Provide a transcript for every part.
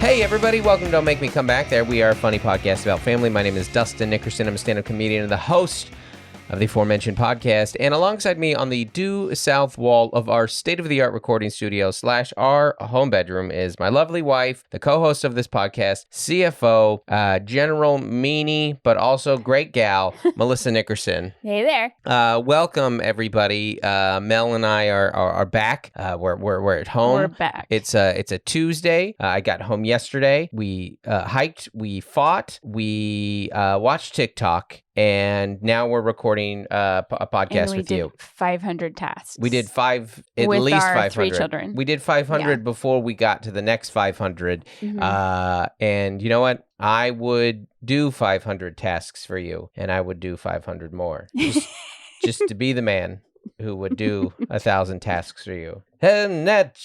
Hey everybody, welcome to Don't Make Me Come Back There. We are a funny podcast about family. My name is Dustin Nickerson. I'm a stand-up comedian and the host of the aforementioned podcast. And alongside me on the due south wall of our state-of-the-art recording studio / our home bedroom is my lovely wife, the co-host of this podcast, CFO, general meanie, but also great gal, Melissa Nickerson. Hey there. Welcome everybody. Mel and I are back. We're at home. We're back. It's a Tuesday. I got home yesterday. We hiked. We fought. We watched TikTok. And now we're recording a podcast with you. 500 tasks. We did at with least our 500. 3 children. We did 500 before we got to the next 500. Mm-hmm. And you know what? I would do 500 tasks for you, and I would do 500 more. Just to be the man who would do 1,000 tasks for you. Thanks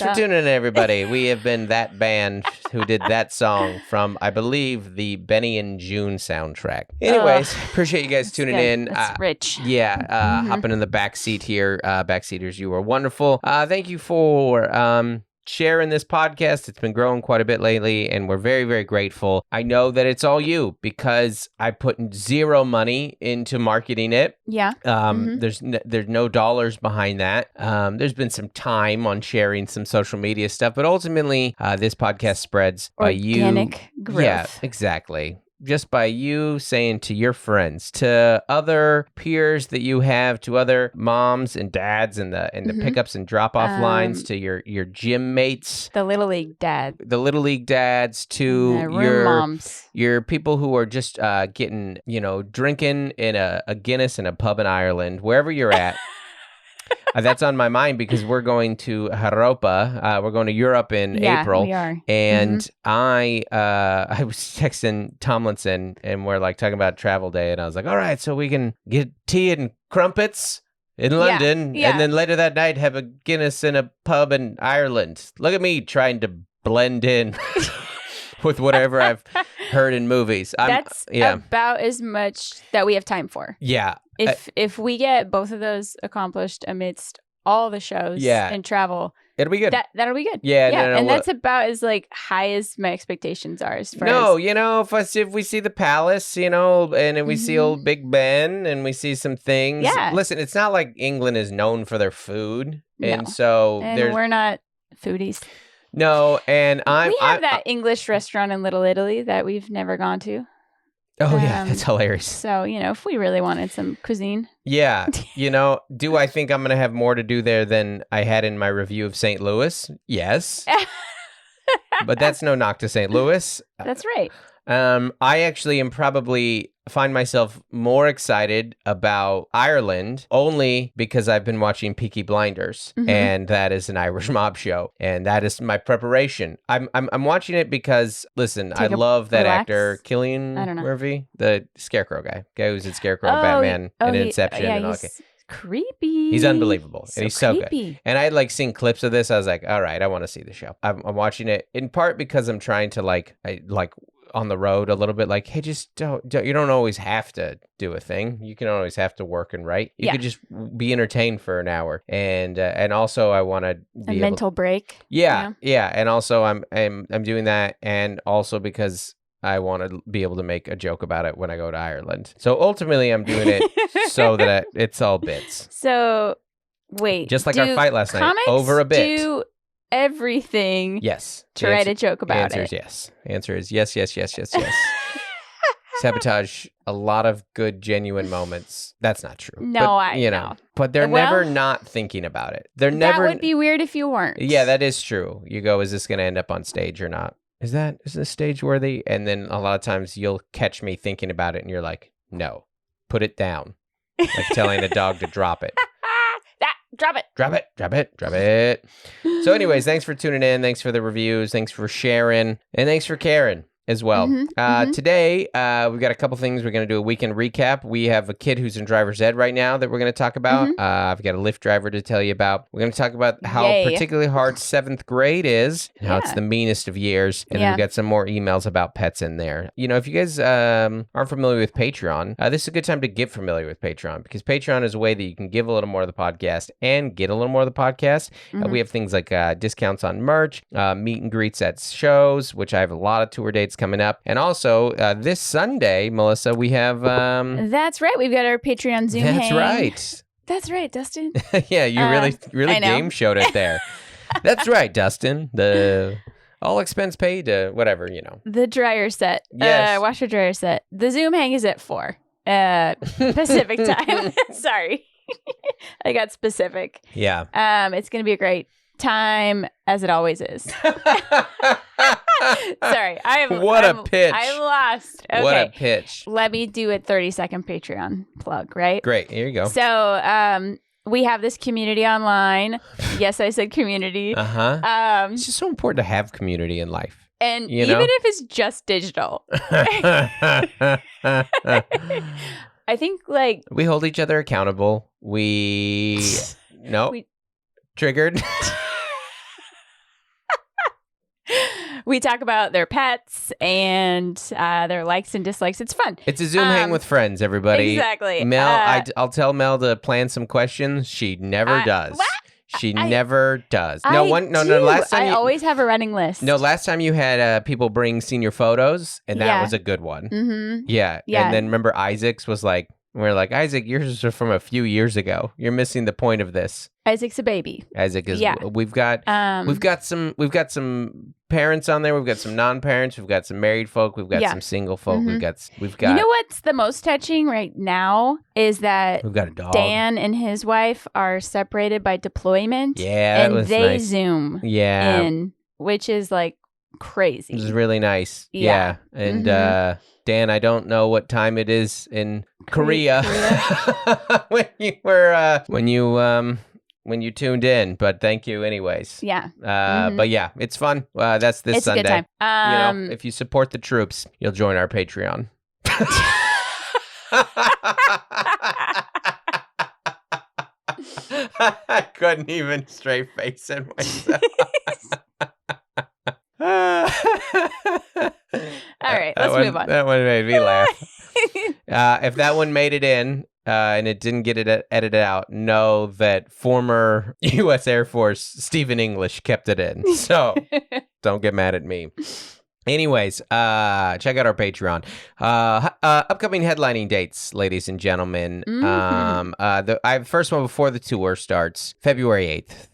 for tuning in, everybody. We have been that band who did that song from, I believe, the Benny and June soundtrack. Anyways, appreciate you guys tuning in. That's rich. Yeah, hopping in the back seat here. Backseaters, you were wonderful. Thank you for sharing this podcast. It's been growing quite a bit lately, and we're very, very grateful. I know that it's all you because I put zero money into marketing it. Yeah. There's no dollars behind that. There's been some time on sharing some social media stuff, but ultimately, this podcast spreads by you. Organic growth. Yeah, exactly. Just by you saying to your friends, to other peers that you have, to other moms and dads in the pickups and drop-off lines, to your gym mates, the Little League dads, to your moms, your people who are just getting, drinking in a Guinness in a pub in Ireland, wherever you're at. That's on my mind because we're going to Europa. We're going to Europe in April. We are. And I was texting Tomlinson, and we're like talking about travel day, and I was like, all right, so we can get tea and crumpets in London, and then later that night have a Guinness in a pub in Ireland. Look at me trying to blend in with whatever I've heard in movies. That's about as much that we have time for. Yeah. If we get both of those accomplished amidst all the shows and travel, it'll be good. That'll be good. Yeah. No, and that's about as high as my expectations are as far as... if we see the palace, and if we see old Big Ben and we see some things. Yeah. Listen, it's not like England is known for their food. No. And so we're not foodies. No, and we have that English restaurant in Little Italy that we've never gone to. Oh, yeah, that's hilarious. So, if we really wanted some cuisine. Yeah, do I think I'm going to have more to do there than I had in my review of St. Louis? Yes. But that's no knock to St. Louis. That's right. I actually probably find myself more excited about Ireland only because I've been watching Peaky Blinders, and that is an Irish mob show, and that is my preparation. I'm watching it because, listen, I love that actor, Cillian Murphy, the Scarecrow guy who's at Scarecrow, Batman, and Inception, and all that. Creepy. He's unbelievable, and he's so creepy. good. And I had seen clips of this. I was like, all right, I want to see the show. I'm watching it in part because I'm trying to on the road a little bit, hey, just don't you don't always have to do a thing. You can always have to work and write. You could just be entertained for an hour, and also I want to be a mental break. Yeah, and also I'm doing that, and also because I want to be able to make a joke about it when I go to Ireland. So ultimately, I'm doing it so that it's all bits. So wait, just like our fight last night over a bit. Do everything to write a joke about it? Answer is yes. Sabotage a lot of good, genuine moments. That's not true. No, I know. But they're never not thinking about it. That would be weird if you weren't. Yeah, that is true. You go, is this going to end up on stage or not? Is this stage worthy? And then a lot of times you'll catch me thinking about it, and you're like, no, put it down. Like telling a dog to drop it. Drop it. So anyways, thanks for tuning in. Thanks for the reviews. Thanks for sharing. And thanks for caring. as well. Today, we've got a couple things. We're going to do a weekend recap. We have a kid who's in driver's ed right now that we're going to talk about. I've got a Lyft driver to tell you about. We're going to talk about how particularly hard 7th grade is, how it's the meanest of years. And then we've got some more emails about pets in there. You know, if you guys aren't familiar with Patreon, this is a good time to get familiar with Patreon, because Patreon is a way that you can give a little more of the podcast and get a little more of the podcast. We have things like discounts on merch, meet and greets at shows, which I have a lot of tour dates coming up. And also this Sunday, Melissa, we have... That's right. We've got our Patreon Zoom That's hang. Right. That's right, Dustin. Yeah, you really game showed it there. That's right, Dustin. The all expense paid, whatever, you know. The dryer set. Yes. Washer dryer set. The Zoom hang is at 4 Pacific time. Sorry. I got specific. Yeah. It's going to be a great time, as it always is. Sorry, a pitch. I'm lost. Okay. What a pitch. Let me do a 30-second Patreon plug, right? Great. Here you go. So, we have this community online. Yes, I said community. It's just so important to have community in life. And even if it's just digital. I think, like... We hold each other accountable. Triggered. We talk about their pets and their likes and dislikes. It's fun. It's a Zoom hang with friends, everybody. Exactly. Mel, I'll tell Mel to plan some questions. She never does. What? She never does. No. Last time I always have a running list. No, last time you had people bring senior photos, and that was a good one. Yeah. And then remember Isaac's was like, we're like, Isaac, yours are from a few years ago. You're missing the point of this. Isaac's a baby. Isaac is. Yeah. We've got some parents on there. We've got some non-parents. We've got some married folk. We've got some single folk. We've got. You know what's the most touching right now is that we've got a dog. Dan and his wife are separated by deployment. Yeah, and was they nice. Zoom. Yeah. In, which is like crazy. It was really nice. Yeah. And Dan, I don't know what time it is in Korea. when you tuned in, but thank you anyways. Yeah. But yeah, it's fun. That's this Sunday. It's a good time. If you support the troops, you'll join our Patreon. I couldn't even straight face it myself. All right, let's move on. That one made me laugh. If that one made it in and it didn't get it edited out, know that former U.S. Air Force Stephen English kept it in. So don't get mad at me. Anyways, check out our Patreon. Upcoming headlining dates, ladies and gentlemen. I have the first one before the tour starts, February 8th,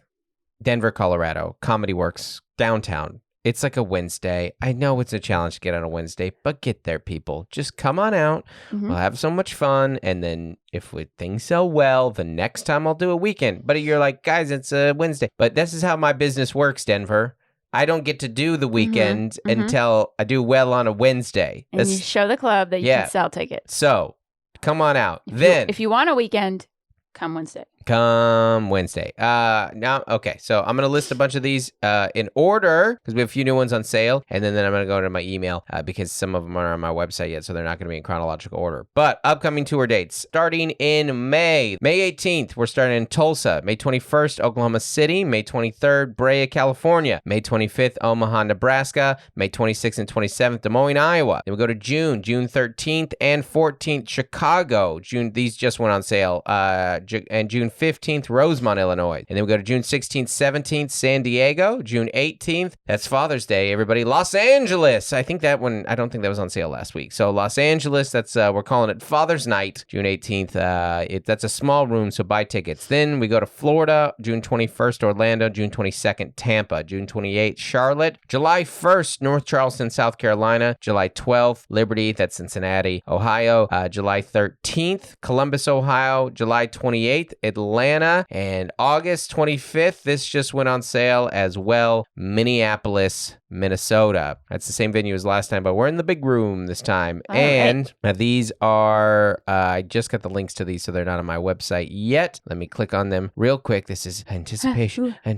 Denver, Colorado, Comedy Works, downtown. It's like a Wednesday. I know it's a challenge to get on a Wednesday, but get there, people. Just come on out. We'll have so much fun. And then if things sell well, the next time I'll do a weekend. But you're like, guys, it's a Wednesday. But this is how my business works, Denver. I don't get to do the weekend until I do well on a Wednesday. And you show the club that you can sell tickets. So come on out. If you want a weekend, come Wednesday. Come Wednesday. Okay. So I'm going to list a bunch of these in order because we have a few new ones on sale. And then I'm going to go to my email because some of them aren't on my website yet. So they're not going to be in chronological order. But upcoming tour dates starting in May. May 18th, we're starting in Tulsa. May 21st, Oklahoma City. May 23rd, Brea, California. May 25th, Omaha, Nebraska. May 26th and 27th, Des Moines, Iowa. Then we go to June 13th and 14th, Chicago. These just went on sale. And June 15th, Rosemont, Illinois. And then we go to June 16th, 17th, San Diego. June 18th, that's Father's Day, everybody. Los Angeles. I don't think that was on sale last week. So Los Angeles, that's we're calling it Father's Night. June 18th, that's a small room, so buy tickets. Then we go to Florida, June 21st, Orlando. June 22nd, Tampa. June 28th, Charlotte. July 1st, North Charleston, South Carolina. July 12th, Liberty, that's Cincinnati, Ohio. July 13th, Columbus, Ohio. July 28th, Atlanta, and August 25th, this just went on sale as well, Minneapolis, Minnesota. That's the same venue as last time, but we're in the big room this time. These are, I just got the links to these, so they're not on my website yet. Let me click on them real quick. This is anticipation. 3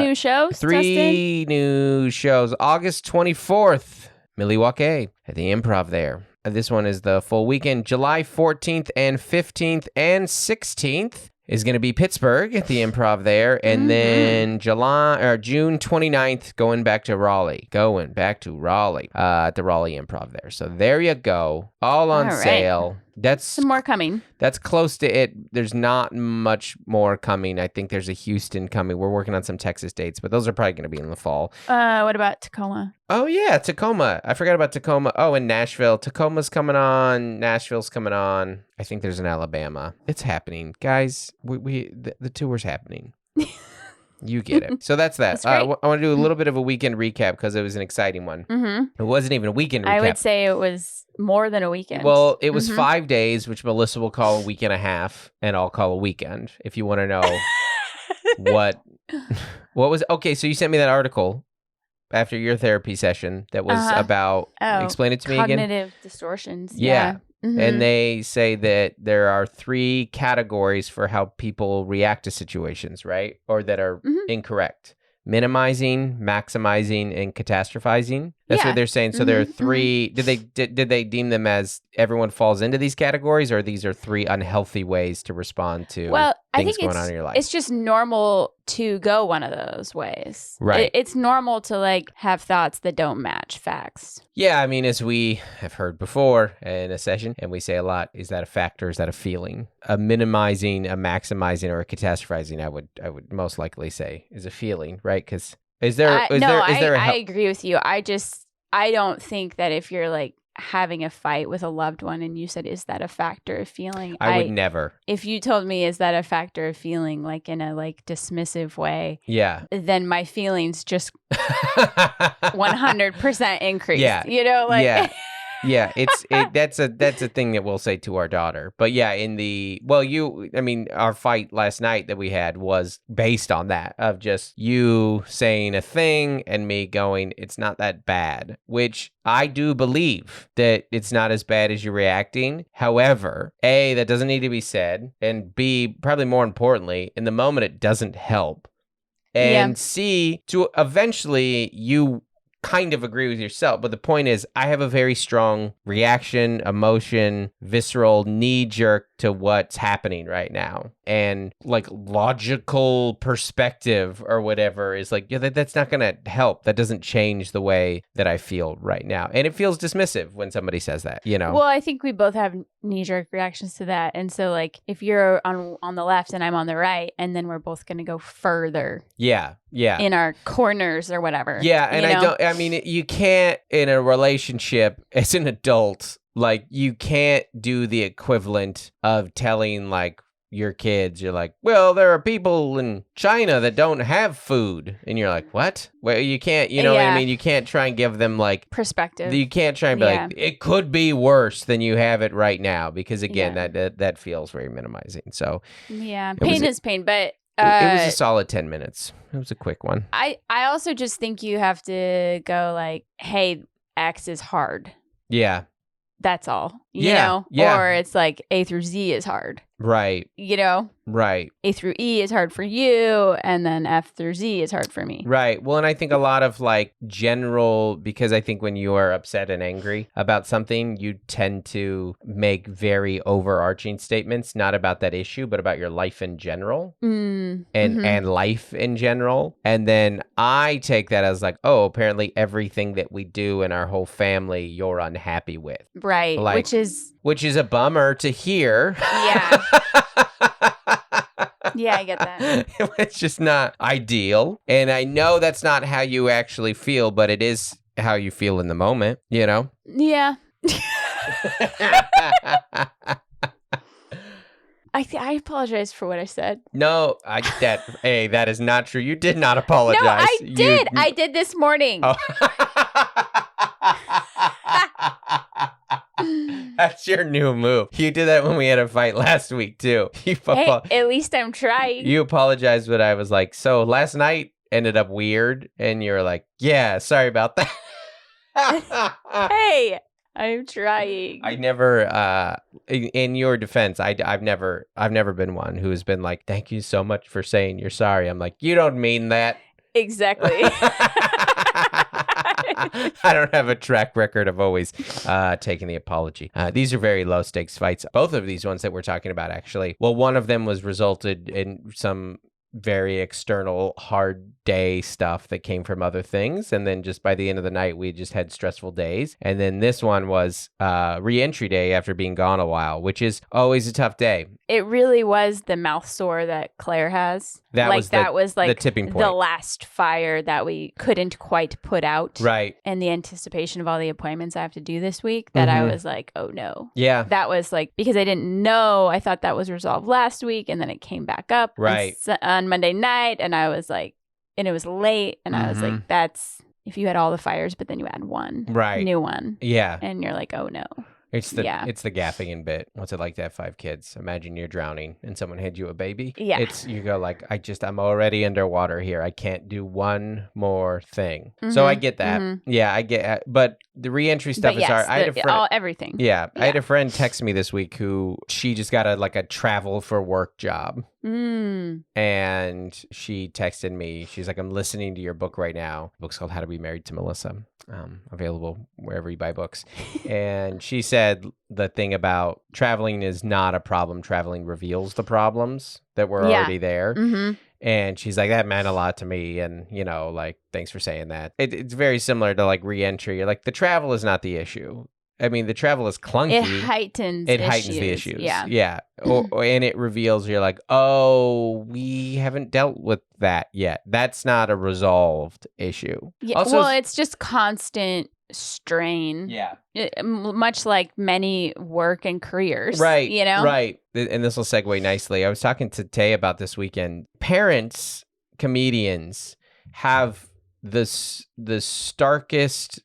new shows, Three new shows. August 24th. Milwaukee at the Improv there. This one is the full weekend, July 14th and 15th and 16th. Is going to be Pittsburgh at the Improv there, and then June 29th, going back to Raleigh at the Raleigh Improv there. So there you go, all on sale. That's some more coming. That's close to it. There's not much more coming. I think there's a Houston coming. We're working on some Texas dates, but those are probably going to be in the fall. What about Tacoma? Oh yeah, Tacoma. I forgot about Tacoma. Oh, and Nashville. Tacoma's coming on. Nashville's coming on. I think there's an Alabama. It's happening, guys. The tour's happening. You get it. So that's that. I want to do a little bit of a weekend recap because it was an exciting one. It wasn't even a weekend recap. I would say it was more than a weekend. Well, it was 5 days, which Melissa will call a week and a half, and I'll call a weekend. If you want to know what was... Okay, so you sent me that article after your therapy session that was about... explain it to me again. Cognitive distortions. Yeah. And they say that there are 3 categories for how people react to situations, right? Or that are incorrect. Minimizing, maximizing, and catastrophizing. That's what they're saying. So there are 3. Did they deem them as everyone falls into these categories, or these are 3 unhealthy ways to respond to things going on in your life? It's just normal to go one of those ways. Right. It's normal to have thoughts that don't match facts. Yeah, I mean, as we have heard before in a session, and we say a lot, is that a fact or is that a feeling? A minimizing, a maximizing, or a catastrophizing, I would most likely say is a feeling, right? Because I agree with you. I don't think that if you're having a fight with a loved one and you said, is that a factor of feeling? I would never. If you told me, is that a factor of feeling, in a dismissive way? Yeah. Then my feelings just 100% increase. Yeah. Yeah. Yeah, that's a thing that we'll say to our daughter. But yeah, our fight last night that we had was based on that, of just you saying a thing and me going, it's not that bad, which I do believe that it's not as bad as you're reacting. However, A, that doesn't need to be said, and B, probably more importantly, in the moment it doesn't help. And C, to eventually you kind of agree with yourself, but the point is I have a very strong reaction, emotion, visceral knee jerk to what's happening right now, and logical perspective or whatever is that's not gonna help. That doesn't change the way that I feel right now, and it feels dismissive when somebody says that. Well, I think we both have knee jerk reactions to that, and so if you're on the left and I'm on the right, and then we're both gonna go further in our corners or whatever. I mean, you can't, in a relationship as an adult, you can't do the equivalent of telling your kids, you're well, there are people in China that don't have food, and you're what? Well, you can't, what I mean? You can't try and give them perspective. You can't try and be it could be worse than you have it right now, because again, that feels very minimizing. So pain is pain, but it was a solid 10 minutes. It was a quick one. I also just think you have to go hey, X is hard. Yeah. That's all. You know? Yeah. Or it's A through Z is hard. Right. Right. A through E is hard for you, and then F through Z is hard for me. Right. Well, and I think a lot of general, because I think when you are upset and angry about something, you tend to make very overarching statements, not about that issue, but about your life in general and life in general. And then I take that as apparently everything that we do in our whole family, you're unhappy with. Right. Which is a bummer to hear. Yeah. Yeah, I get that. It's just not ideal. And I know that's not how you actually feel, but it is how you feel in the moment, Yeah. I apologize for what I said. No, that is not true. You did not apologize. No, I did. I did this morning. Oh. That's your new move. You did that when we had a fight last week, too. Hey, at least I'm trying. You apologized, but I was so last night ended up weird, and you were yeah, sorry about that. Hey, I'm trying. I never, in your defense, I've never been one who has been thank you so much for saying you're sorry. I'm you don't mean that. Exactly. I don't have a track record of always taking the apology. These are very low stakes fights. Both of these ones that we're talking about, actually. Well, one of them was resulted in some very external hard day stuff that came from other things, and then just by the end of the night we just had stressful days. And then this one was re-entry day after being gone a while, which is always a tough day. It really was the mouth sore that Claire has. That was the tipping point, the last fire that we couldn't quite put out, right? And the anticipation of all the appointments I have to do this week, that I was like, oh no. Yeah, that was like, because I didn't know, I thought that was resolved last week, and then it came back up right on Monday night, and I was like, and it was late, and I was like, that's if you had all the fires, but then you add one new one, and you're like, oh no. It's the gaffing bit. What's it like to have 5 kids? Imagine you're drowning and someone hands you a baby. Yeah. You go like, I'm already underwater here. I can't do one more thing. So I get that. Yeah, I get. But the reentry stuff is hard. I had a friend. Everything. Yeah, I had a friend text me this week who she just got a travel for work job. And she texted me. She's like, I'm listening to your book right now. The book's called How to Be Married to Melissa. Available wherever you buy books. And she said the thing about traveling is not a problem. Traveling reveals the problems that were already there. And she's like, that meant a lot to me. And, thanks for saying that. It's very similar to re-entry. You're like, the travel is not the issue. I mean, the travel is clunky. It heightens the issues. Yeah. And it reveals, you're like, oh, we haven't dealt with that yet. That's not a resolved issue. Yeah. Also, it's just constant strain. Yeah. Much like many work and careers. Right. Right. And this will segue nicely. I was talking to Tay about this weekend. Parents, comedians have the starkest,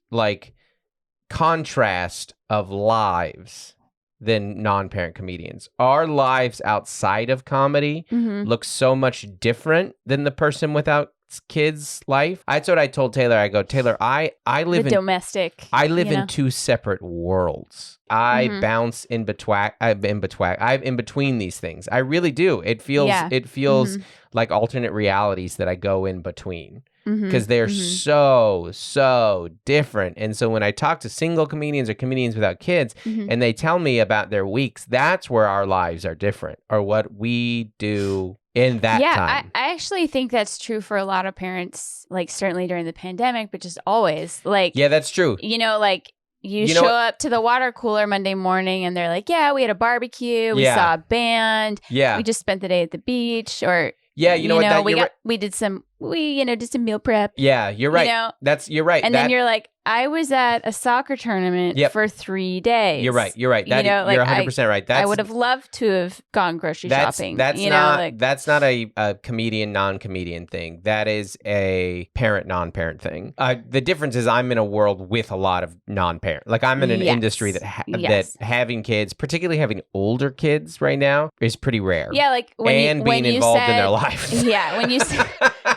contrast of lives than non-parent comedians. Our lives outside of comedy look so much different than the person without kids' life. That's what I told Taylor. I go, Taylor, I live in domestic. I live in 2 separate worlds. I bounce in between these things. I really do. It feels like alternate realities that I go in between. Because they're so different. And so when I talk to single comedians or comedians without kids and they tell me about their weeks, that's where our lives are different, or what we do in that time. I actually think that's true for a lot of parents, certainly during the pandemic, but just always. Yeah, that's true. You show up to the water cooler Monday morning and they're like, yeah, we had a barbecue, we saw a band, we just spent the day at the beach, or... Yeah, we did some meal prep. Yeah, you're right. You're right. And then you're like, I was at a soccer tournament for 3 days. You're right. You're 100% right. I would have loved to have gone grocery shopping. That's not a comedian, non-comedian thing. That is a parent, non-parent thing. The difference is I'm in a world with a lot of non-parent. I'm in an industry that having kids, particularly having older kids right now, is pretty rare. Yeah, when being involved in their life. Yeah,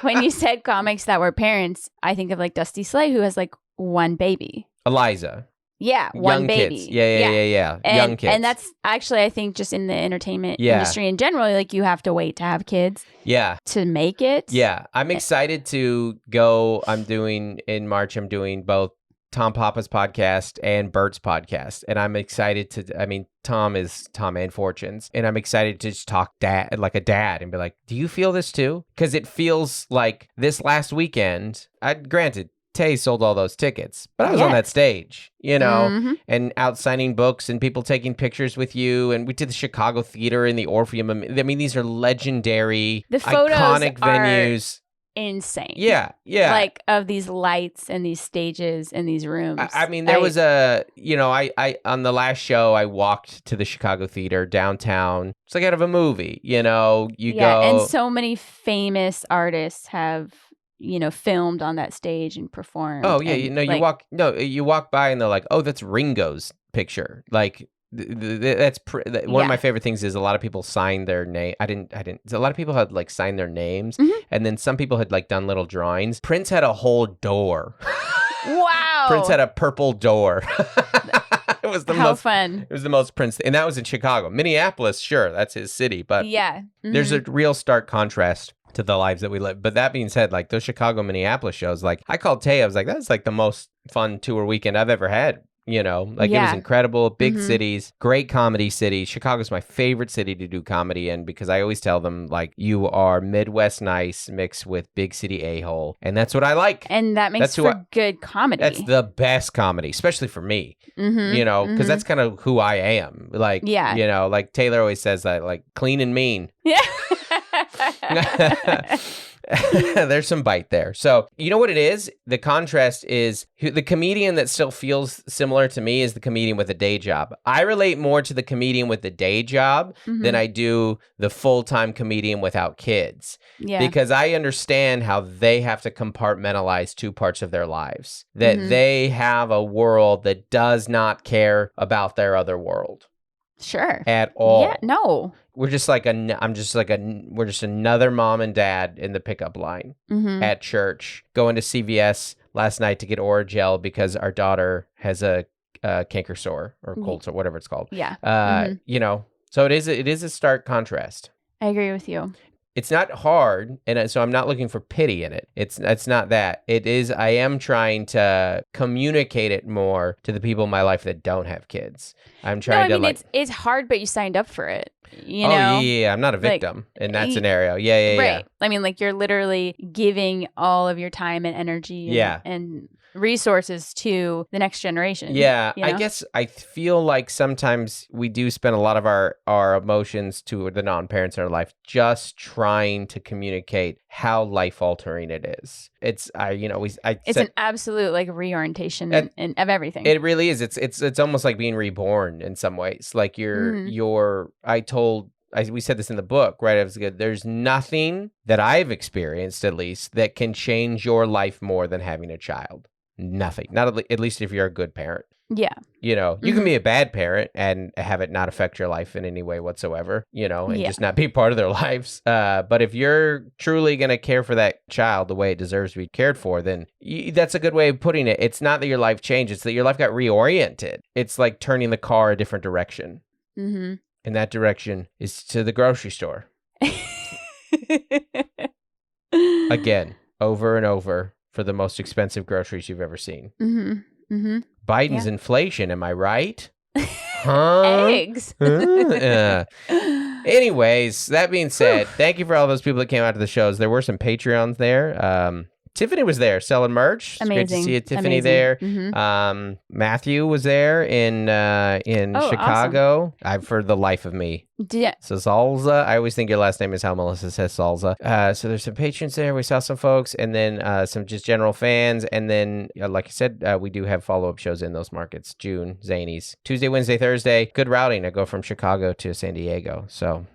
when you said comics that were parents, I think of Dusty Slay, who has one baby. Eliza. Yeah, one baby. Kids. Yeah. Young kids. And that's actually, I think, just in the entertainment industry in general, you have to wait to have kids. Yeah. To make it. Yeah. I'm excited to go. In March, I'm doing both Tom Papa's podcast and Bert's podcast. And I'm excited Tom is Tom and Fortunes. And I'm excited to just talk like a dad and be like, do you feel this too? Because it feels like this last weekend, granted, Tay sold all those tickets, but I was on that stage, and out signing books and people taking pictures with you. And we did the Chicago Theater and the Orpheum. I mean, these are legendary, iconic venues. Insane. Yeah. Of these lights and these stages and these rooms. There was I on the last show, I walked to the Chicago Theater downtown. It's out of a movie, you go. And so many famous artists have filmed on that stage and performed. Oh yeah, you walk by and they're like, oh, that's Ringo's picture. That's one of my favorite things is a lot of people sign their name. I didn't. A lot of people had signed their names, and then some people had done little drawings. Prince had a whole door. Wow. Prince had a purple door. It was the most fun. It was the most Prince, and that was in Chicago. Minneapolis, sure, that's his city, but yeah, there's a real stark contrast to the lives that we live. But that being said, like those Chicago, Minneapolis shows, like I called Tay, I was like, that's like the most fun tour weekend I've ever had. You know, like it was incredible. Big cities, great comedy city. Chicago's my favorite city to do comedy in because I always tell them, like, you are Midwest nice mixed with big city a-hole. And that's what I like. And that makes for good comedy. That's the best comedy, especially for me, you know, because that's kind of who I am. Like, you know, like Taylor always says that, like, clean and mean. Yeah. There's some bite there. So, you know what it is? The contrast is the comedian that still feels similar to me is the comedian with a day job. I relate more to the comedian with the day job than I do the full-time comedian without kids. Yeah. Because I understand how they have to compartmentalize two parts of their lives. That they have a world that does not care about their other world. Sure. At all. Yeah, no. We're just like we're just another mom and dad in the pickup line at church, going to CVS last night to get Oragel because our daughter has a canker sore or cold sore, whatever it's called. Yeah. You know, so it is a stark contrast. I agree with you. It's not hard, and so I'm not looking for pity in it. It's not that. It is, I am trying to communicate it more to the people in my life that don't have kids. I'm trying to like... it's hard, but you signed up for it. You know? Oh, yeah. I'm not a victim in that scenario. Yeah. Right. I mean, like, you're literally giving all of your time and energy and resources to the next generation. Yeah, you know? I guess I feel like sometimes we do spend a lot of our emotions to the non-parents in our life just trying to communicate how life-altering it is. It's an absolute like reorientation of everything. It really is. It's almost like being reborn in some ways. Like we said this in the book, right? It was good. There's nothing that I've experienced, at least, that can change your life more than having a child. Nothing. Not at least if you're a good parent. Yeah. You know, you can be a bad parent and have it not affect your life in any way whatsoever, you know, and just not be part of their lives. But if you're truly going to care for that child the way it deserves to be cared for, then that's a good way of putting it. It's not that your life changed. It's that your life got reoriented. It's like turning the car a different direction. And that direction is to the grocery store. Again, over and over. For the most expensive groceries you've ever seen. Biden's inflation, am I right? Huh? Eggs. Anyways, that being said, thank you for all those people that came out to the shows. There were some Patreons there. Tiffany was there selling merch. It's great to see you, Tiffany, there. Matthew was there in Chicago. Awesome. For the life of me. Yeah. So Salza, I always think your last name is how Melissa says Salza. So there's some patrons there. We saw some folks, and then some just general fans. And then, like I said, we do have follow-up shows in those markets. June, Zanies. Tuesday, Wednesday, Thursday. Good routing. I go from Chicago to San Diego. So...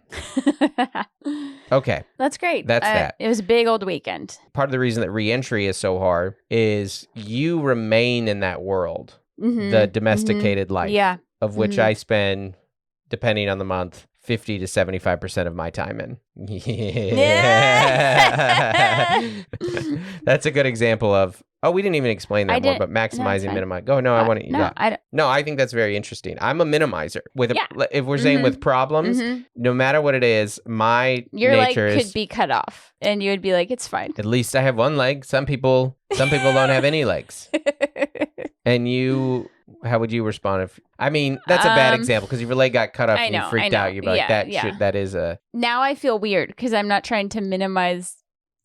Okay. That's great. That's that. It was a big old weekend. Part of the reason that re-entry is so hard is you remain in that world, the domesticated life, of which I spend, depending on the month, 50 to 75% of my time in. That's a good example of, we didn't even explain that more, but maximizing, minimizing. I want to. I think that's very interesting. I'm a minimizer. If we're saying with problems, no matter what it is, your nature leg could be cut off, and you would be like, it's fine. At least I have one leg. Some people don't have any legs. And you, how would you respond if? I mean, that's a bad example because if your leg got cut off and you freaked out, you'd be like, that is a. Now I feel weird because I'm not trying to minimize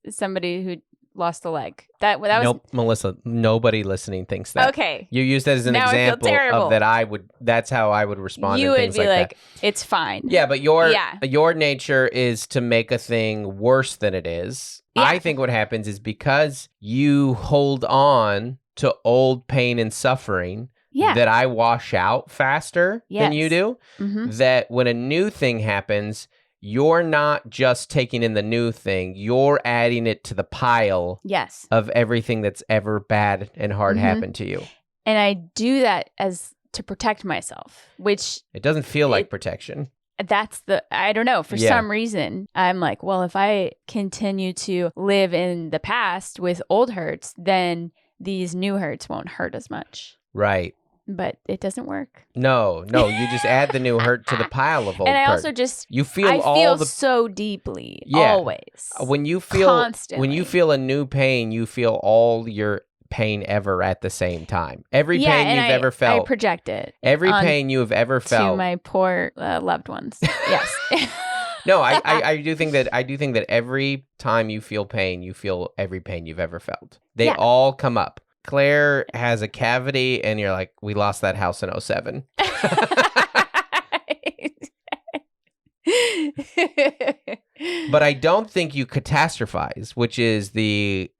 somebody who lost a leg. That was nope, Melissa. Nobody listening thinks that. Okay, you use that as an example of that. That's how I would respond. You to would things be like, that. It's fine. Yeah, but your nature is to make a thing worse than it is. Yeah. I think what happens is because you hold on to old pain and suffering. Yeah. That I wash out faster than you do. That when a new thing happens, you're not just taking in the new thing, you're adding it to the pile of everything that's ever bad and hard happened to you. And I do that to protect myself, which... It doesn't feel like protection. I don't know, for some reason, I'm like, well, if I continue to live in the past with old hurts, then these new hurts won't hurt as much. Right. but it doesn't work. No, you just add the new hurt to the pile of old And I hurt. also just I feel so deeply, always. When you feel constantly. When you feel a new pain, you feel all your pain ever at the same time. Every pain you've ever felt. I project it. Every pain you have ever felt to my poor loved ones. Yes. No, I do think that every time you feel pain, you feel every pain you've ever felt. They all come up. Claire has a cavity, and you're like, we lost that house in 2007. But I don't think you catastrophize, which is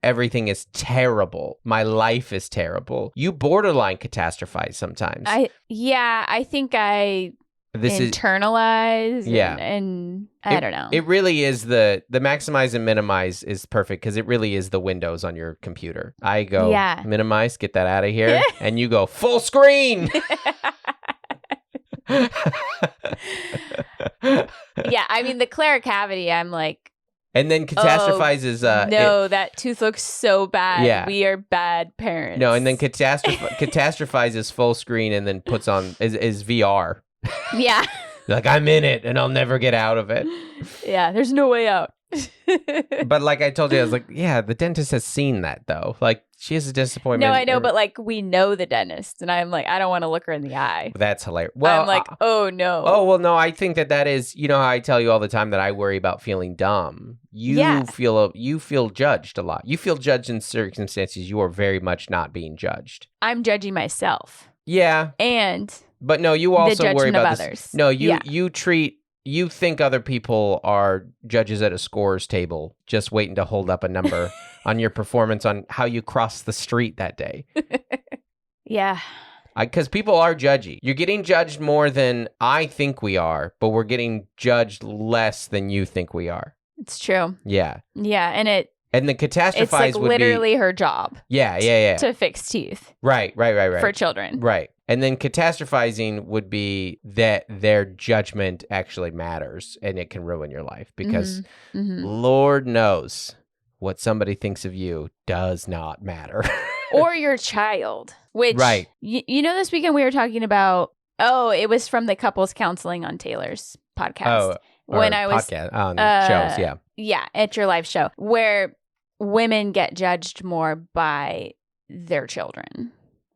everything is terrible. My life is terrible. You borderline catastrophize sometimes. I think I internalize and I don't know. It really is the maximize and minimize is perfect because it really is the windows on your computer. I go minimize, get that out of here, and you go full screen. Yeah, I mean the Claire cavity, I'm like, and then catastrophizes. That tooth looks so bad. Yeah. We are bad parents. No, and then catastrophizes full screen and then puts on is VR. Yeah. Like, I'm in it and I'll never get out of it. Yeah, there's no way out. But like I told you, I was like, yeah, the dentist has seen that though. Like, she has a disappointment. No, I know, but like we know the dentist, and I'm like, I don't want to look her in the eye. That's hilarious. Well, I'm like, oh no. Oh well, no. I think that is. You know how I tell you all the time that I worry about feeling dumb. You feel judged a lot. You feel judged in circumstances you are very much not being judged. I'm judging myself. Yeah. But no, you also worry about others. No, you think other people are judges at a scorer's table just waiting to hold up a number on your performance on how you crossed the street that day. Yeah. Because people are judgy. You're getting judged more than I think we are, but we're getting judged less than you think we are. It's true. Yeah. Yeah, and the catastrophize it's like would literally her job. Yeah. To fix teeth. Right. For children. Right. And then catastrophizing would be that their judgment actually matters and it can ruin your life because Lord knows what somebody thinks of you does not matter. Or your child, which, you know, this weekend we were talking about, it was from the couples counseling on Taylor's podcast. When I was on shows, yeah, at your live show, where women get judged more by their children.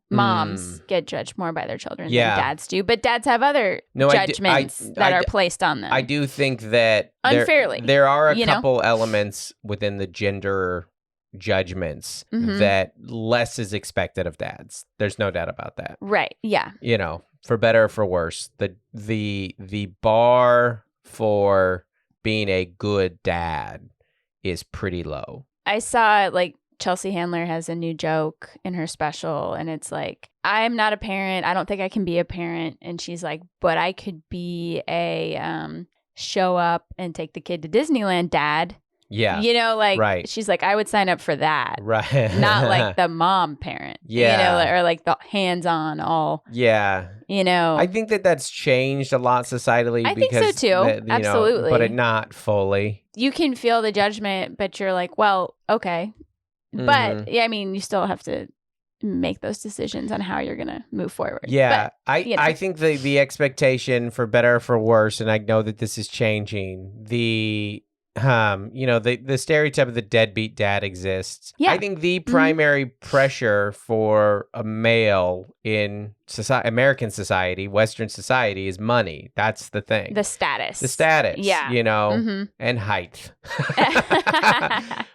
Moms get judged more by their children than dads do, but dads have other judgments that are placed on them. I do think that unfairly. There are a couple elements within the gender judgments that less is expected of dads. There's no doubt about that. Right. Yeah. You know, for better or for worse, the bar for being a good dad is pretty low. I saw like Chelsea Handler has a new joke in her special, and it's like, I'm not a parent. I don't think I can be a parent. And she's like, but I could be a show up and take the kid to Disneyland dad. Yeah. You know, like, she's like, I would sign up for that. Right. Not like the mom parent. Yeah. You know, or like the hands-on all. Yeah. You know. I think that's changed a lot societally. I think so too. Absolutely. But not fully. You can feel the judgment, but you're like, well, okay. But I mean, you still have to make those decisions on how you're going to move forward. Yeah. But, I think the expectation, for better or for worse, and I know that this is changing, the stereotype of the deadbeat dad exists. Yeah. I think the primary pressure for a male in American society, Western society, is money. That's the thing. The status. Yeah. You know, and height.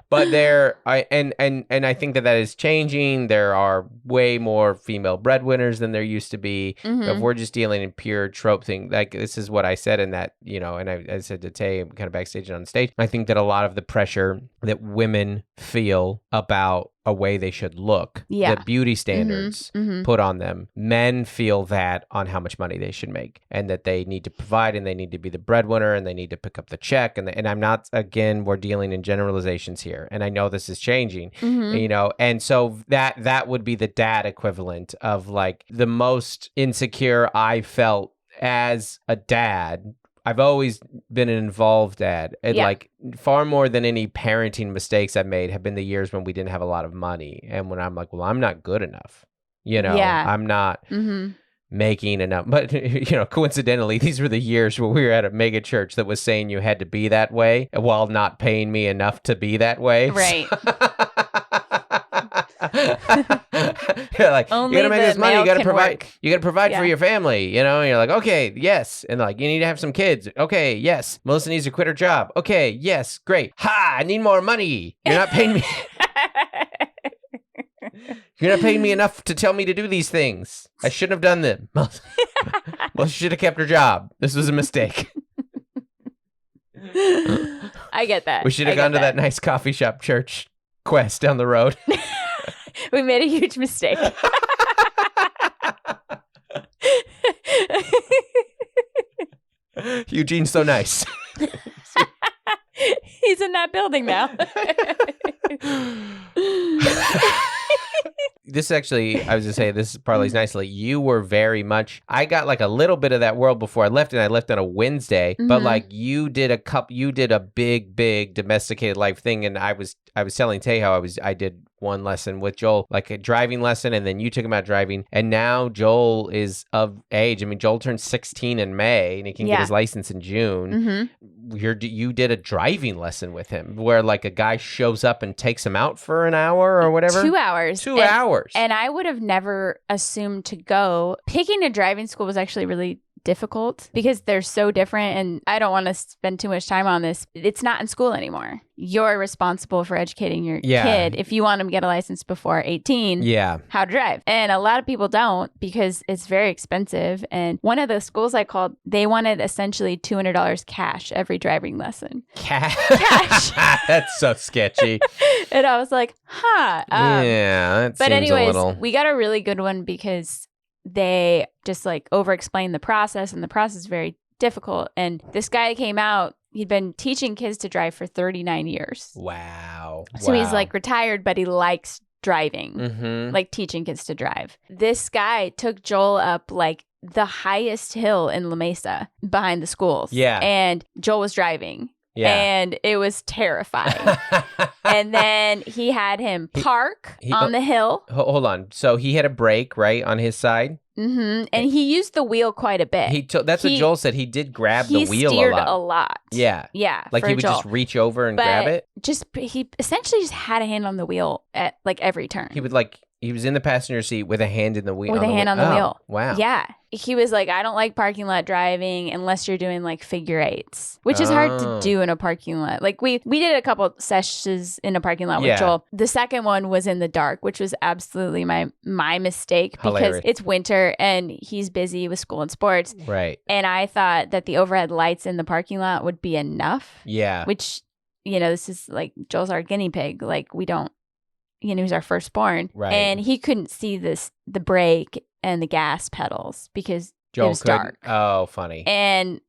But I think that is changing. There are way more female breadwinners than there used to be. If we're just dealing in pure trope thing, like this is what I said in that, you know, and I said to Tay kind of backstage and on stage, I think that a lot of the pressure that women feel about a way they should look, the beauty standards put on them, men feel that on how much money they should make, and that they need to provide, and they need to be the breadwinner, and they need to pick up the check, and I'm not, again, we're dealing in generalizations here, and I know this is changing, you know, and so that would be the dad equivalent of like the most insecure I felt as a dad. I've always been an involved dad. And like far more than any parenting mistakes I've made have been the years when we didn't have a lot of money. And when I'm like, well, I'm not good enough. Yeah. I'm not making enough. But, coincidentally, these were the years where we were at a mega church that was saying you had to be that way while not paying me enough to be that way. Right. You're like, Only you gotta make the this money. You male gotta can provide. work. You gotta provide for Yeah. your family. And you're like, okay, yes. And like, you need to have some kids. Okay, yes. Melissa needs to quit her job. Okay, yes, great. Ha! I need more money. You're not paying me. You're not paying me enough to tell me to do these things. I shouldn't have done them. Well, she should have kept her job. This was a mistake. I get that. We should have gone to that nice coffee shop church quest down the road. We made a huge mistake. Eugene's so nice. He's in that building now. This actually, I was going to say, this parlays nicely. You were very much, I got like a little bit of that world before I left, and I left on a Wednesday, but like you did a big domesticated life thing. And I was telling Tay how I did one lesson with Joel, like a driving lesson, and then you took him out driving. And now Joel is of age. I mean, Joel turned 16 in May, and he can get his license in June. You did a driving lesson with him where like a guy shows up and takes him out for an hour or whatever. 2 hours. 2 hours. And I would have never assumed to go. Picking a driving school was actually really difficult because they're so different, and I don't want to spend too much time on this. It's not in school anymore. You're responsible for educating your kid if you want them to get a license before 18 how to drive. And a lot of people don't because it's very expensive. And one of the schools I called, they wanted essentially $200 cash every driving lesson. Cash. That's so sketchy. And I was like, that but seems anyways, a little... we got a really good one because they just like over-explained the process, and the process is very difficult. And this guy came out, he'd been teaching kids to drive for 39 years. Wow. So he's like retired, but he likes driving, like teaching kids to drive. This guy took Joel up like the highest hill in La Mesa behind the schools. Yeah. And Joel was driving. Yeah. And it was terrifying. And then he had him park on the hill. Hold on. So he had a brake, right, on his side? And he used the wheel quite a bit. That's what Joel said. He did grab the wheel He steered a lot. Yeah. Yeah. Like he would just reach over and grab it? He essentially just had a hand on the wheel at like every turn. He was in the passenger seat with a hand in the wheel. With a hand on the wheel. Wow. Yeah. He was like, I don't like parking lot driving unless you're doing like figure eights, which is hard to do in a parking lot. Like we did a couple sessions in a parking lot with Joel. The second one was in the dark, which was absolutely my mistake because it's winter and he's busy with school and sports. Right. And I thought that the overhead lights in the parking lot would be enough. Yeah. Which, this is like Joel's our guinea pig. Like we don't. He was our firstborn, and he couldn't see the brake and the gas pedals because it was dark. Oh, funny. And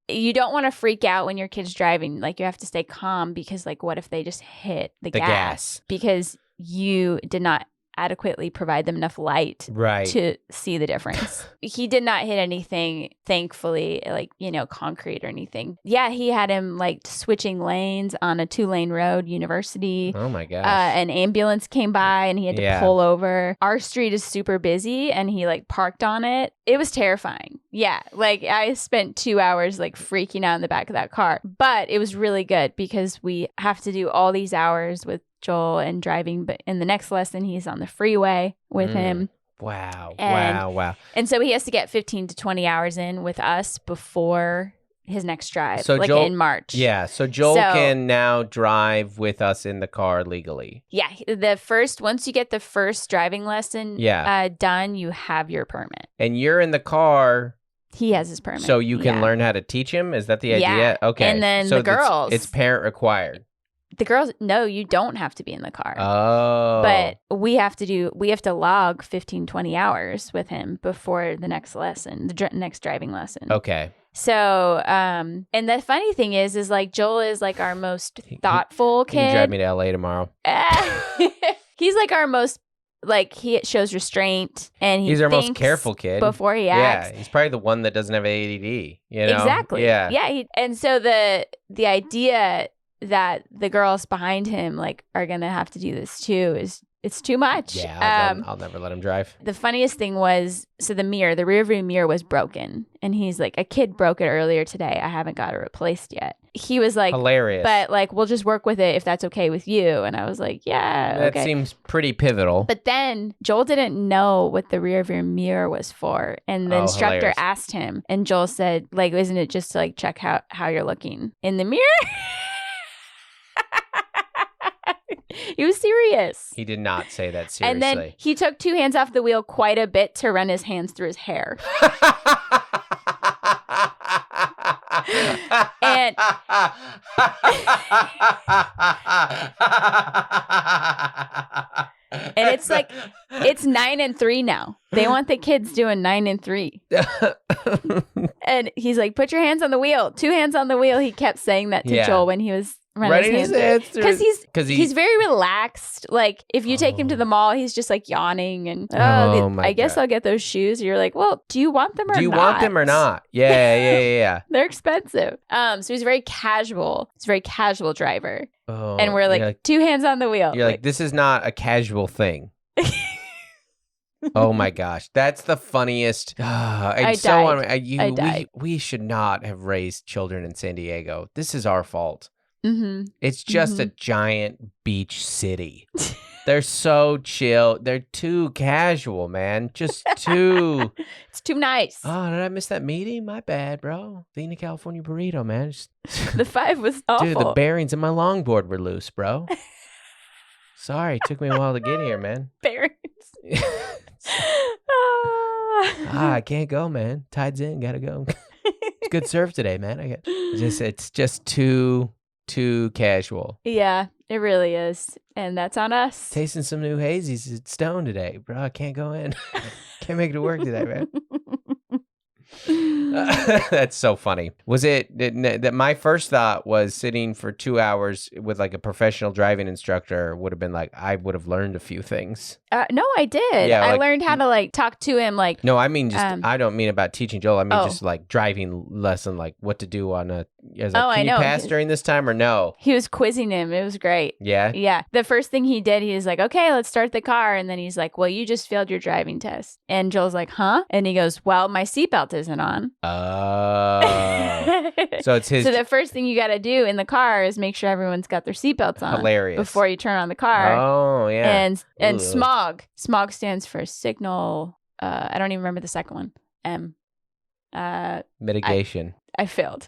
you don't want to freak out when your kid's driving. Like you have to stay calm because like what if they just hit the gas because you did not adequately provide them enough light to see the difference. He did not hit anything, thankfully, like, concrete or anything. Yeah, he had him like switching lanes on a 2-lane road, University. Oh my gosh. An ambulance came by and he had to pull over. Our street is super busy and he like parked on it. It was terrifying. Yeah, like I spent 2 hours like freaking out in the back of that car. But it was really good because we have to do all these hours with Joel and driving, but in the next lesson he's on the freeway with him. Wow. And so he has to get 15 to 20 hours in with us before his next drive, so like Joel, in March. Yeah, so Joel can now drive with us in the car legally. Yeah, once you get the first driving lesson done, you have your permit. And you're in the car. He has his permit. So you can learn how to teach him? Is that the idea? Yeah. Okay. And then the girls. It's parent required. The girls, no, you don't have to be in the car. Oh. But we have to log 15, 20 hours with him before the next lesson, the next driving lesson. Okay. So, and the funny thing is like Joel is like our most thoughtful kid. He can drive me to LA tomorrow. He's like our most, like he shows restraint and he's our most careful kid before he acts. Yeah, he's probably the one that doesn't have ADD, Exactly. Yeah. Yeah. And so the idea that the girls behind him like are gonna have to do this too is It's too much. Yeah, I'll never let him drive. The funniest thing was, so the rear view mirror was broken. And he's like, a kid broke it earlier today. I haven't got it replaced yet. He was like, hilarious. But like, we'll just work with it if that's okay with you. And I was like, yeah, that okay. seems pretty pivotal. But then Joel didn't know what the rear view mirror was for. And the instructor hilarious. asked him, and Joel said, like, isn't it just to like check how you're looking in the mirror? He was serious. He did not say that seriously. And then he took 2 hands off the wheel quite a bit to run his hands through his hair. And it's like, it's 9 and 3 now. They want the kids doing 9 and 3. And he's like, put your hands on the wheel. 2 hands on the wheel. He kept saying that to Joel when he was running his hands through. Because he's very relaxed. Like, if you take him to the mall, he's just like yawning and, I guess I'll get those shoes. You're like, well, do you want them or not? Do you want them or not? Yeah. They're expensive. So he's very casual. He's a very casual driver. Oh, and we're like, 2 hands on the wheel. You're like, this is not a casual thing. Oh my gosh, that's the funniest. I died. We should not have raised children in San Diego. This is our fault. Mm-hmm. It's just a giant beach city. They're so chill. They're too casual, man. Just too. It's too nice. Oh, did I miss that meeting? My bad, bro. Eating a California burrito, man. The 5 was awful. Dude, the bearings in my longboard were loose, bro. Sorry, it took me a while to get here, man. Bearings. I can't go, man. Tide's in, gotta go. It's good surf today, man. It's just too casual. Yeah, it really is. And that's on us. Tasting some new hazies at Stone today, bro. I can't go in. Can't make it to work today, man. That's so funny. Was it that my first thought was sitting for 2 hours with like a professional driving instructor would have been like, I would have learned a few things. No, I did. Yeah, I learned how to like talk to him. Like, no, I mean just I don't mean about teaching Joel. I mean just like driving lesson, like what to do on a. Can you pass during this time or no? He was quizzing him. It was great. Yeah. Yeah. The first thing he did, he was like, okay, let's start the car. And then he's like, well, you just failed your driving test. And Joel's like, huh? And he goes, well, my seatbelt isn't on. Oh. So it's his. So the first thing you got to do in the car is make sure everyone's got their seatbelts on. Hilarious. Before you turn on the car. Oh, yeah. And SMOG. SMOG stands for signal. I don't even remember the second one. M. Mitigation. I failed.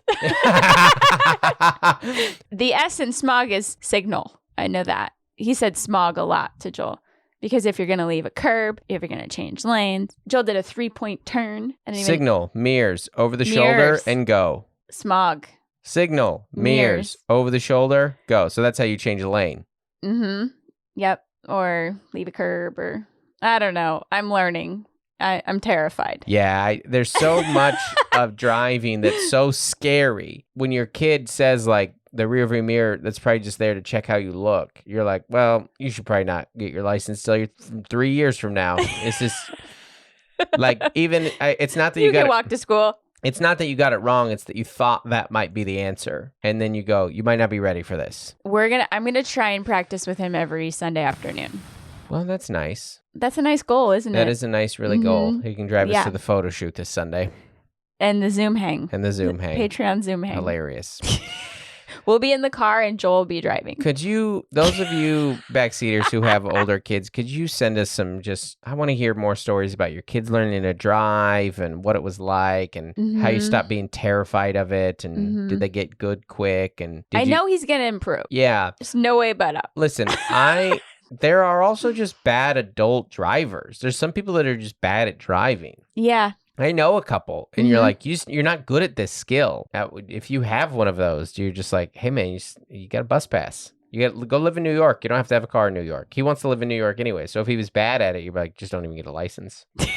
The S in SMOG is signal. I know that. He said smog a lot to Joel. Because if you're going to leave a curb, if you're going to change lanes. Joel did a 3-point turn. Signal, mirrors, over the shoulder, and go. Smog. Signal, mirrors, over the shoulder, go. So that's how you change a lane. Mm-hmm. Yep. Or leave a curb or... I don't know. I'm learning. I'm terrified. Yeah, there's so much of driving that's so scary. When your kid says like the rear view mirror, that's probably just there to check how you look. You're like, well, you should probably not get your license till you're 3 years from now. It's just like it's not that you can walk to school. It's not that you got it wrong. It's that you thought that might be the answer. And then you go, you might not be ready for this. I'm going to try and practice with him every Sunday afternoon. Well, that's nice. That's a nice goal, isn't it? That is a nice, goal. He can drive us to the photo shoot this Sunday. And the Zoom hang. Patreon Zoom hang. Hilarious. We'll be in the car and Joel will be driving. Could you, those of you backseaters who have older kids, could you send us I want to hear more stories about your kids learning to drive and what it was like and how you stopped being terrified of it and did they get good quick? And I know he's going to improve. Yeah. There's no way but up. Listen, there are also just bad adult drivers. There's some people that are just bad at driving. Yeah. I know a couple, and you're like, you're not good at this skill. If you have one of those, you're just like, hey man, you got a bus pass. You got to go live in New York. You don't have to have a car in New York. He wants to live in New York anyway. So if he was bad at it, you're like, just don't even get a license. I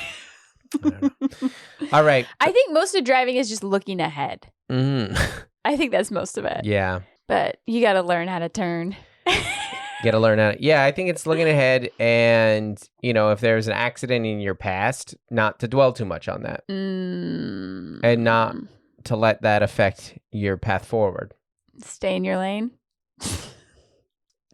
don't know. All right. I think most of driving is just looking ahead. I think that's most of it. Yeah. But you got to learn how to turn. Got to learn how to, yeah, I think it's looking ahead and, if there's an accident in your past, not to dwell too much on that. And not to let that affect your path forward. Stay in your lane.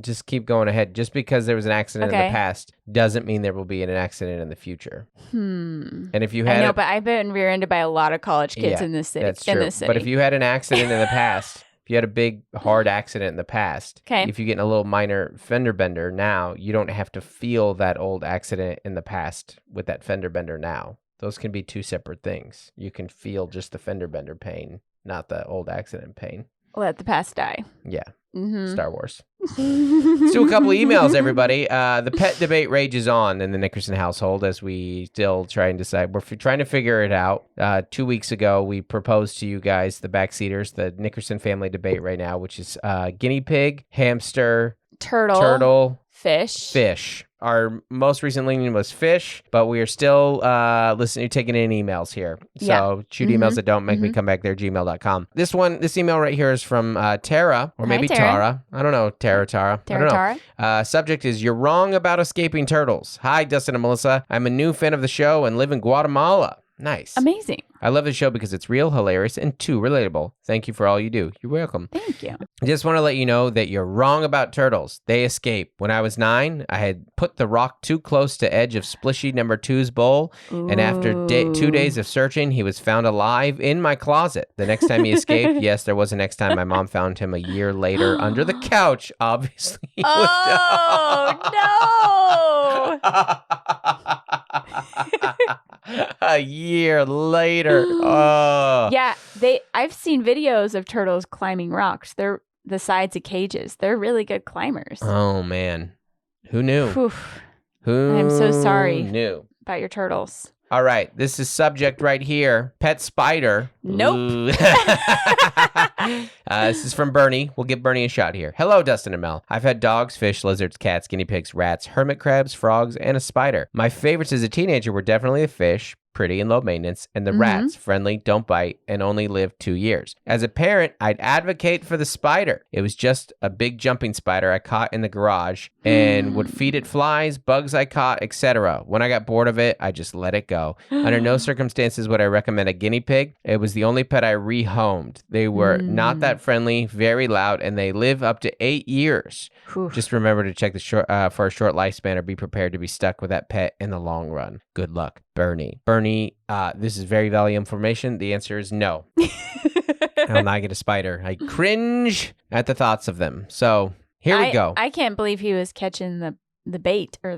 Just keep going ahead. Just because there was an accident in the past doesn't mean there will be an accident in the future. And if you had, I know, but I've been rear-ended by a lot of college kids in this city. That's true. But if you had an accident in the past, if you had a big hard accident in the past, if you get in a little minor fender bender now, you don't have to feel that old accident in the past with that fender bender now. Those can be two separate things. You can feel just the fender bender pain, not the old accident pain. Let the past die. Yeah. Star Wars. Let's do a couple of emails, everybody. The pet debate rages on in the Nickerson household as we still try and decide. We're trying to figure it out. 2 weeks ago, we proposed to you guys, the backseaters, the Nickerson family debate right now, which is guinea pig, hamster, turtle, fish. Our most recent leaning was fish, but we are still taking in emails here. So shoot emails at dontmakemecomebackthere@gmail.com. This email right here is from Tara, or maybe Tara. I don't know, Tara. I don't know. Subject is, you're wrong about escaping turtles. Hi, Dustin and Melissa. I'm a new fan of the show and live in Guatemala. Nice. Amazing. I love the show because it's real, hilarious, and too relatable. Thank you for all you do. You're welcome. Thank you. I just want to let you know that you're wrong about turtles. They escape. When I was 9, I had put the rock too close to edge of Splishy number 2's bowl, and after 2 days of searching, he was found alive in my closet. The next time he escaped, yes, there was a next time. My mom found him a year later under the couch, obviously. Oh, no! A year later. Oh. Yeah, I've seen videos of turtles climbing rocks. They're the sides of cages. They're really good climbers. Oh man. Who knew? I'm so sorry knew about your turtles. All right, this is subject right here. Pet spider. Nope. This is from Bernie. We'll give Bernie a shot here. Hello, Dustin and Mel. I've had dogs, fish, lizards, cats, guinea pigs, rats, hermit crabs, frogs, and a spider. My favorites as a teenager were definitely the fish, pretty and low maintenance, and the rats, friendly, don't bite, and only live 2 years. As a parent, I'd advocate for the spider. It was just a big jumping spider I caught in the garage and would feed it flies, bugs I caught, etc. When I got bored of it, I just let it go. Under no circumstances would I recommend a guinea pig. It was the only pet I rehomed. They were not that friendly, very loud, and they live up to 8 years. Just remember to check for a short lifespan or be prepared to be stuck with that pet in the long run. Good luck, Bernie. Bernie, this is very valuable information. The answer is no. I will not get a spider. I cringe at the thoughts of them. So here we go. I can't believe he was catching the bait or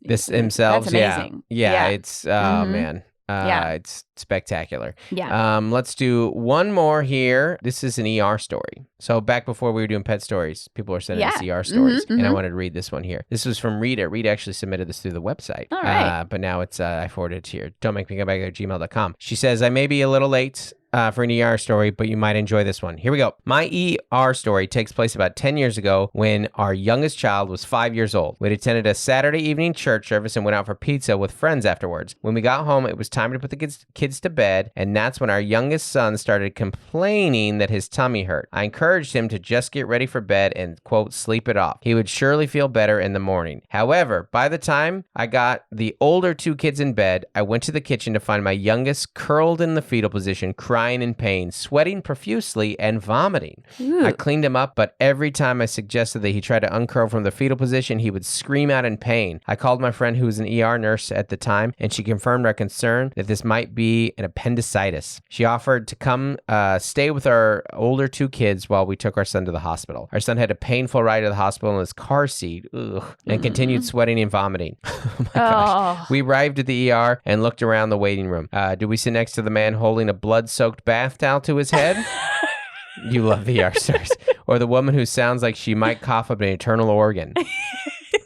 this himself. That's amazing. Yeah. It's man. It's spectacular. Yeah. Let's do one more here. This is an ER story. So back before we were doing pet stories, people were sending us ER stories, and I wanted to read this one here. This was from Rita. Rita actually submitted this through the website. All right. But now it's I forwarded it to you. dontmakemecomebackthere@gmail.com. She says, I may be a little late for an ER story, but you might enjoy this one. Here we go. My ER story takes place about 10 years ago when our youngest child was 5 years old. We'd attended a Saturday evening church service and went out for pizza with friends afterwards. When we got home, it was time to put the kids to bed, and that's when our youngest son started complaining that his tummy hurt. I encouraged him to just get ready for bed and, quote, sleep it off. He would surely feel better in the morning. However, by the time I got the older 2 kids in bed, I went to the kitchen to find my youngest curled in the fetal position, crying in pain, sweating profusely, and vomiting. Ooh. I cleaned him up, but every time I suggested that he try to uncurl from the fetal position, he would scream out in pain. I called my friend who was an ER nurse at the time, and she confirmed our concern that this might be an appendicitis. She offered to come stay with our older 2 kids while we took our son to the hospital. Our son had a painful ride to the hospital in his car seat, and continued sweating and vomiting. Oh my gosh. We arrived at the ER and looked around the waiting room. Did we sit next to the man holding a blood-soaked bath towel to his head? You love the ER stories. Or the woman who sounds like she might cough up an internal organ.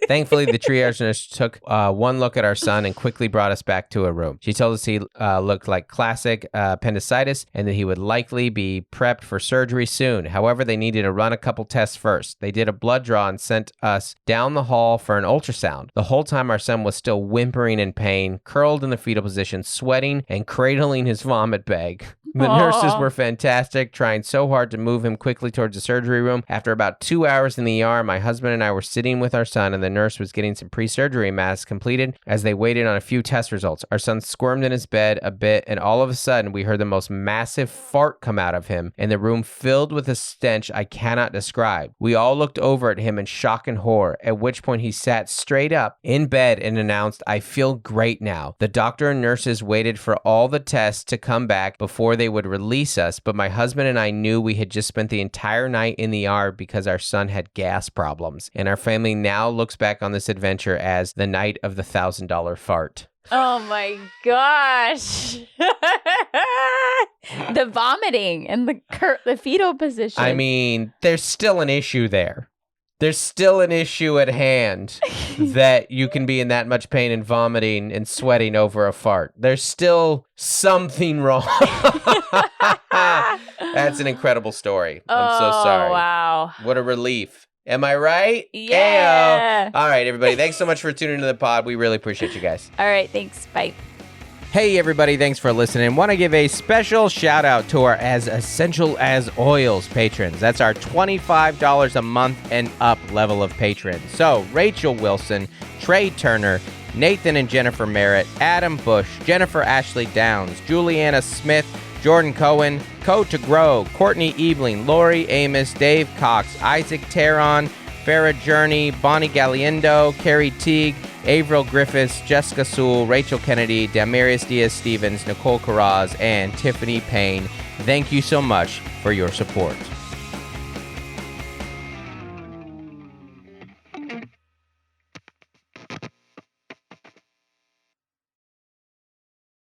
Thankfully, the triage nurse took one look at our son and quickly brought us back to a room. She told us he looked like classic appendicitis and that he would likely be prepped for surgery soon. However, they needed to run a couple tests first. They did a blood draw and sent us down the hall for an ultrasound. The whole time our son was still whimpering in pain, curled in the fetal position, sweating, and cradling his vomit bag. The nurses were fantastic, trying so hard to move him quickly towards the surgery room. After about 2 hours in the ER, my husband and I were sitting with our son, and the nurse was getting some pre-surgery masks completed as they waited on a few test results. Our son squirmed in his bed a bit, and all of a sudden, we heard the most massive fart come out of him, and the room filled with a stench I cannot describe. We all looked over at him in shock and horror, at which point he sat straight up in bed and announced, "I feel great now." The doctor and nurses waited for all the tests to come back before they would release us, but my husband and I knew we had just spent the entire night in the ER because our son had gas problems, and our family now looks back on this adventure as the night of the $1,000 fart. Oh my gosh. The vomiting and the fetal position. I mean, there's still an issue there. There's still an issue at hand that you can be in that much pain and vomiting and sweating over a fart. There's still something wrong. That's an incredible story. I'm so sorry. Oh, wow. What a relief. Am I right? Yeah. Ayo. All right, everybody. Thanks so much for tuning into the pod. We really appreciate you guys. All right. Thanks. Bye. Hey, everybody. Thanks for listening. Want to give a special shout out to our As Essential as Oils patrons. That's our $25 a month and up level of patron. So, Rachel Wilson, Trey Turner, Nathan and Jennifer Merritt, Adam Bush, Jennifer Ashley Downs, Juliana Smith, Jordan Cohen, Co to Grow, Courtney Eveling, Lori Amos, Dave Cox, Isaac Terron, Farah Journey, Bonnie Galiendo, Carrie Teague, Avril Griffiths, Jessica Sewell, Rachel Kennedy, Damarius Diaz-Stevens, Nicole Carraz, and Tiffany Payne. Thank you so much for your support.